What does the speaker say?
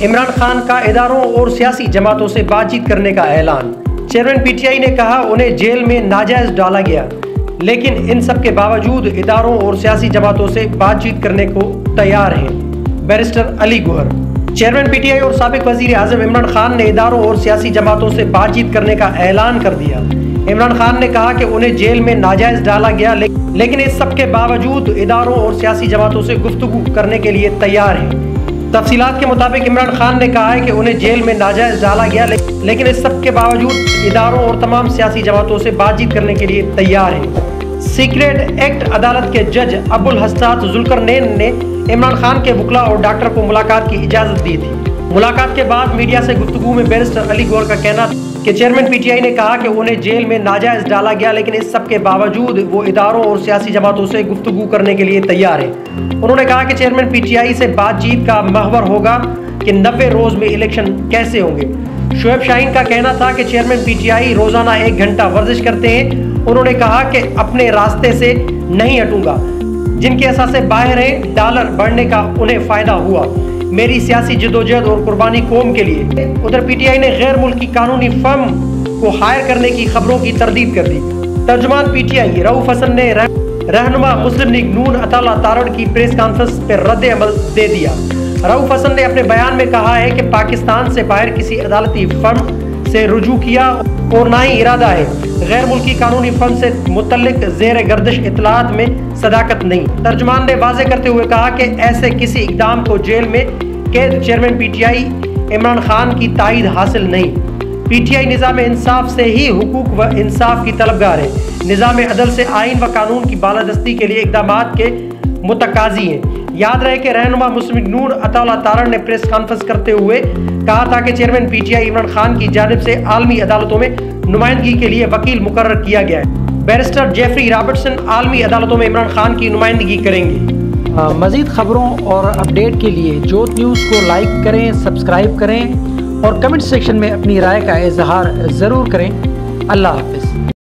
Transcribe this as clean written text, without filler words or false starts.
عمران خان کا اداروں اور سیاسی جماعتوں سے بات چیت کرنے کا اعلان۔ چیئرمین پی ٹی آئی نے کہا انہیں جیل میں ناجائز ڈالا گیا، لیکن ان سب کے باوجود اداروں اور سیاسی جماعتوں سے بات چیت کرنے کو تیار ہیں۔ Barrister Ali Gohar. Chairman P T I اور سابق وزیر اعظم عمران خان نے اداروں اور سیاسی جماعتوں سے بات چیت کرنے کا اعلان کر دیا۔ عمران خان نے کہا کہ انہیں جیل میں ناجائز ڈالا گیا، لیکن اس سب کے باوجود اداروں اور سیاسی جماعتوں سے گفتگو کرنے کے لیے تیار ہیں۔ تفصیلات کے مطابق عمران خان نے کہا ہے کہ انہیں جیل میں ناجائز ڈالا گیا، لیکن اس سب کے باوجود اداروں اور تمام سیاسی جماعتوں سے بات چیت کرنے کے لیے تیار ہیں۔ سیکریٹ ایکٹ عدالت کے جج ابو الحسنات ذوالقرنین نے عمران خان کے وکلا اور ڈاکٹر کو ملاقات کی اجازت دی تھی۔ ملاقات کے بعد میڈیا سے گفتگو میں بیرسٹر علی گوہر کا کہنا کہ چیئرمین پی ٹی آئی نے کہا کہ انہیں جیل میں ناجائز ڈالا گیا، لیکن اس سب کے باوجود وہ اداروں اور سیاسی جماعتوں سے گفتگو کرنے کے لیے تیار ہیں۔ انہوں نے کہا کہ چیئرمین پی ٹی آئی سے بات چیت کا محور ہوگا کہ 90 روز میں الیکشن کیسے ہوں گے۔ شعیب شاہین کا کہنا تھا کہ چیئرمین پی ٹی آئی روزانہ 1 گھنٹہ ورزش کرتے ہیں۔ انہوں نے کہا کہ اپنے راستے سے نہیں ہٹوں گا، جن کے اثاثے باہر ہیں، ڈالر بڑھنے کا انہیں فائدہ ہوا، میری سیاسی جدوجہد اور قربانی قوم کے لیے۔ ادھر پی ٹی آئی نے غیر ملکی قانونی فرم کو ہائر کرنے کی خبروں کی تردید کر دی۔ ترجمان پی ٹی آئی رؤف حسن نے رہنما مسلم لیگ نون عطا اللہ تارڑ کی پریس کانفرنس پر رد عمل دے دیا۔ رؤف حسن نے اپنے بیان میں کہا ہے کہ پاکستان سے باہر کسی عدالتی فرم سے رجوع کیا اور نہ ہی ارادہ ہے۔ غیر ملکی قانونی فرم سے متعلق زیر گردش اطلاعات میں صداقت نہیں۔ ترجمان نے واضح کرتے ہوئے کہا کہ ایسے کسی اقدام کو جیل میں قید چیئرمین پی ٹی آئی عمران خان کی تائید حاصل نہیں۔ پی ٹی آئی نظام انصاف سے ہی حقوق و انصاف کی طلبگار ہے، نظام عدل سے آئین و قانون کی بالادستی کے لیے اقدامات کے متقاضی ہیں۔ یاد رہے کہ رہنما مسلم لیگ نون عطا اللہ تارڑ نے پریس کانفرنس کرتے ہوئے کہا تھا کہ چیئرمین پی ٹی آئی عمران خان کی جانب سے عالمی عدالتوں میں نمائندگی کے لیے وکیل مقرر کیا گیا ہے۔ بیرسٹر جیفری رابرٹسن عالمی عدالتوں میں عمران خان کی نمائندگی کریں گے۔ مزید خبروں اور اپڈیٹ کے لیے جوت نیوز کو لائک کریں، سبسکرائب کریں اور کمنٹ سیکشن میں اپنی رائے کا اظہار ضرور کریں۔ اللہ حافظ۔